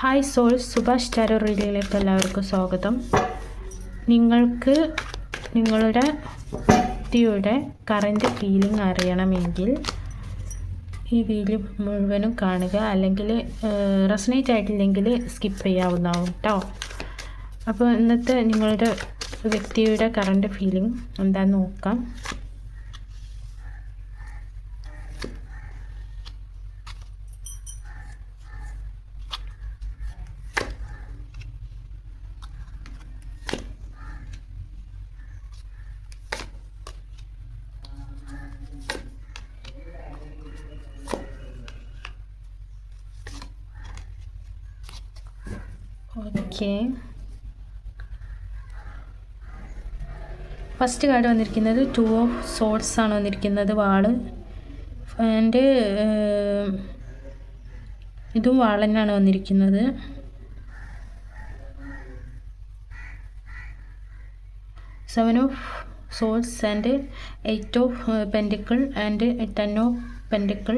Hi soul, Subhash tarot റീഡിങ്ങിലേക്ക് എല്ലാവർക്കും സ്വാഗതം. നിങ്ങൾക്ക് നിങ്ങളുടെ വ്യക്തിയുടെ കറൻറ്റ് ഫീലിംഗ് അറിയണമെങ്കിൽ ഈ വീഡിയോ മുഴുവനും കാണുക, അല്ലെങ്കിൽ റെസനേറ്റ് ആയിട്ടില്ലെങ്കിൽ സ്കിപ്പ് ചെയ്യാവുന്നതാവും കേട്ടോ. അപ്പോൾ ഇന്നത്തെ നിങ്ങളുടെ വ്യക്തിയുടെ കറൻറ്റ് ഫീലിംഗ് എന്താണെന്ന് നോക്കാം. ഓക്കെ, ഫസ്റ്റ് കാർഡ് വന്നിരിക്കുന്നത് 2 ഓഫ് സോർഡ്സ് ആണ് വന്നിരിക്കുന്നത്, വാള്. എൻ്റെ ഇതും വാൾ തന്നെയാണ് വന്നിരിക്കുന്നത്. Seven of swords and 8 of pentacle and 10 of pentacle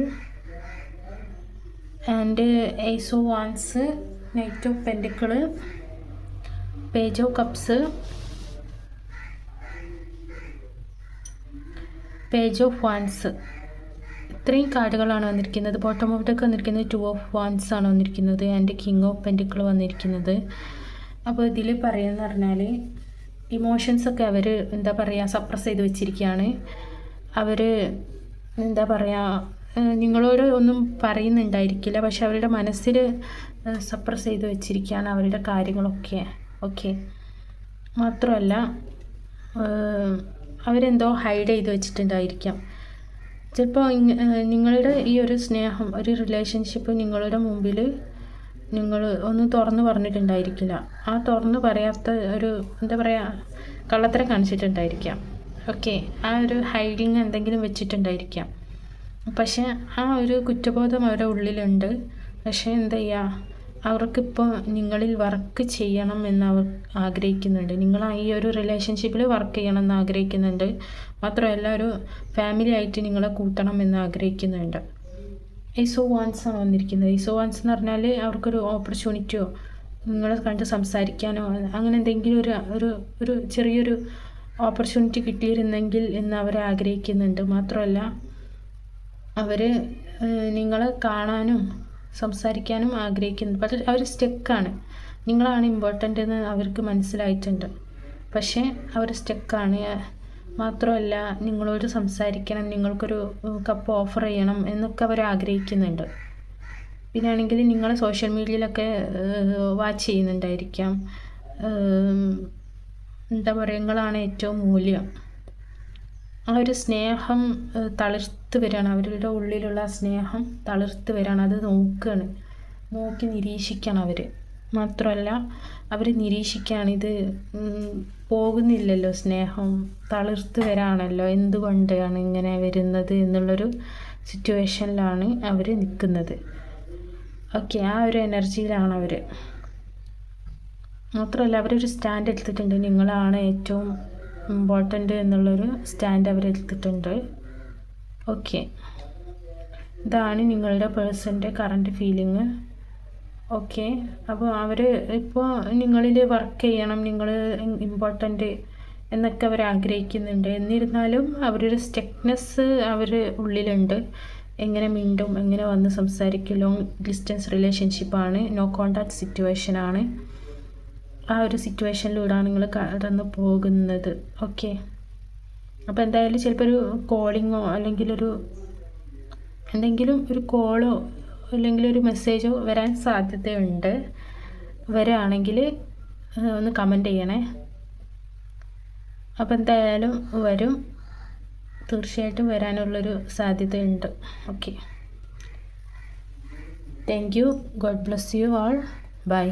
and ace of wands, knight of pentacle, page of cups, page of wands. ഇത്രയും കാർഡുകളാണ് വന്നിരിക്കുന്നത്. ബോട്ടം ഓഫ് ഡെക്ക് വന്നിരിക്കുന്നത് 2 ഓഫ് വാൻസ് ആണ് വന്നിരിക്കുന്നത് ആൻഡ് കിങ് ഓഫ് പെൻറ്റിക്കിൾ വന്നിരിക്കുന്നത്. അപ്പോൾ ഇതിൽ പറയുന്നത് പറഞ്ഞാൽ ഇമോഷൻസൊക്കെ അവർ എന്താ പറയുക സപ്രസ് ചെയ്ത് വെച്ചിരിക്കുകയാണ്. അവർ എന്താ പറയുക നിങ്ങളോട് ഒന്നും പറയുന്നുണ്ടായിരിക്കില്ല, പക്ഷെ അവരുടെ മനസ്സിൽ സപ്രസ് ചെയ്ത് വെച്ചിരിക്കുകയാണ് അവരുടെ കാര്യങ്ങളൊക്കെ. ഓക്കെ, മാത്രമല്ല അവരെന്തോ ഹൈഡ് ചെയ്ത് വെച്ചിട്ടുണ്ടായിരിക്കാം. ചിലപ്പോൾ നിങ്ങളുടെ ഈ ഒരു സ്നേഹം, ഒരു റിലേഷൻഷിപ്പ് നിങ്ങളുടെ മുമ്പിൽ നിങ്ങൾ ഒന്നും തുറന്ന് പറഞ്ഞിട്ടുണ്ടായിരിക്കില്ല. ആ തുറന്ന് പറയാത്ത ഒരു എന്താ പറയുക കള്ളത്തരം കാണിച്ചിട്ടുണ്ടായിരിക്കാം. ഓക്കെ, ആ ഒരു ഹൈഡിങ് എന്തെങ്കിലും വെച്ചിട്ടുണ്ടായിരിക്കാം. പക്ഷേ ആ ഒരു കുറ്റബോധം അവരുടെ ഉള്ളിലുണ്ട്. പക്ഷേ എന്താ ചെയ്യുക, അവർക്കിപ്പോൾ നിങ്ങളിൽ വർക്ക് ചെയ്യണം എന്ന് അവർ ആഗ്രഹിക്കുന്നുണ്ട്. നിങ്ങൾ ഈ ഒരു റിലേഷൻഷിപ്പിൽ വർക്ക് ചെയ്യണം എന്ന് ആഗ്രഹിക്കുന്നുണ്ട്. മാത്രമല്ല ഒരു ഫാമിലി ആയിട്ട് നിങ്ങളെ കൂട്ടണം എന്ന് ആഗ്രഹിക്കുന്നുണ്ട്. ഏസ് ഓഫ് വാൻസ് ആണ് വന്നിരിക്കുന്നത്. ഏസ് ഓഫ് വാൻസ് എന്ന് പറഞ്ഞാൽ അവർക്കൊരു ഓപ്പർച്യൂണിറ്റിയോ നിങ്ങളെ കണ്ട് സംസാരിക്കാനോ അങ്ങനെ എന്തെങ്കിലും ഒരു ചെറിയൊരു ഓപ്പർച്യൂണിറ്റി കിട്ടിയിരുന്നെങ്കിൽ എന്ന് അവർ ആഗ്രഹിക്കുന്നുണ്ട്. മാത്രമല്ല അവർ നിങ്ങളെ കാണാനും സംസാരിക്കാനും ആഗ്രഹിക്കുന്നു. പക്ഷേ അവർ സ്റ്റക്കാണ്. നിങ്ങളാണ് ഇമ്പോർട്ടൻ്റ് എന്ന് അവർക്ക് മനസ്സിലായിട്ടുണ്ട്. പക്ഷേ അവർ സ്റ്റക്കാണ്. മാത്രമല്ല നിങ്ങളോട് സംസാരിക്കണം, നിങ്ങൾക്കൊരു കപ്പ് ഓഫർ ചെയ്യണം എന്നൊക്കെ അവർ ആഗ്രഹിക്കുന്നുണ്ട്. പിന്നെ ആണെങ്കിൽ നിങ്ങളെ സോഷ്യൽ മീഡിയയിലൊക്കെ വാച്ച് ചെയ്യുന്നുണ്ടായിരിക്കാം. എന്താ പറയുക, നിങ്ങളാണ് ഏറ്റവും മൂല്യം. ആ ഒരു സ്നേഹം തളിർത്ത് വരികയാണ്. അവരുടെ ഉള്ളിലുള്ള സ്നേഹം തളിർത്ത് വരികയാണ്. അത് നോക്കി നിരീക്ഷിക്കണം അവർ. മാത്രമല്ല അവർ നിരീക്ഷിക്കുകയാണ്. ഇത് പോകുന്നില്ലല്ലോ, സ്നേഹം തളിർത്ത് വരാണല്ലോ, എന്തുകൊണ്ടാണ് ഇങ്ങനെ വരുന്നത് എന്നുള്ളൊരു സിറ്റുവേഷനിലാണ് അവർ നിൽക്കുന്നത്. ഓക്കെ, ആ ഒരു എനർജിയിലാണ് അവർ. മാത്രമല്ല അവരൊരു സ്റ്റാൻഡ് എടുത്തിട്ടുണ്ട്. നിങ്ങളാണ് ഏറ്റവും ഇമ്പോർട്ടൻ്റ് എന്നുള്ളൊരു സ്റ്റാൻഡ് അവരെടുത്തിട്ടുണ്ട്. ഓക്കെ, ഇതാണ് നിങ്ങളുടെ പേഴ്സൻ്റെ കറൻറ്റ് ഫീലിംഗ്. ഓക്കെ, അപ്പോൾ അവർ ഇപ്പോൾ നിങ്ങളിൽ വർക്ക് ചെയ്യണം, നിങ്ങൾ ഇമ്പോർട്ടൻ്റ് എന്നൊക്കെ അവർ ആഗ്രഹിക്കുന്നുണ്ട്. എന്നിരുന്നാലും അവരൊരു സ്റ്റക്നെസ് അവർ ഉള്ളിലുണ്ട്. എങ്ങനെ മിണ്ടും, എങ്ങനെ വന്ന് സംസാരിക്കും. ലോങ് ഡിസ്റ്റൻസ് റിലേഷൻഷിപ്പാണ്, നോ കോണ്ടാക്ട് സിറ്റുവേഷനാണ്. ആ ഒരു സിറ്റുവേഷനിലൂടെയാണ് നിങ്ങൾ കടന്നു പോകുന്നത്. ഓക്കെ, അപ്പോൾ എന്തായാലും ചിലപ്പോൾ ഒരു കോളിങ്ങോ അല്ലെങ്കിൽ എന്തെങ്കിലും ഒരു കോളോ അല്ലെങ്കിൽ ഒരു മെസ്സേജോ വരാൻ സാധ്യതയുണ്ട്. വരികയാണെങ്കിൽ ഒന്ന് കമൻറ്റ് ചെയ്യണേ. അപ്പോൾ എന്തായാലും വരും, തീർച്ചയായിട്ടും വരാനുള്ളൊരു സാധ്യതയുണ്ട്. Okay, thank you. God bless you all. By.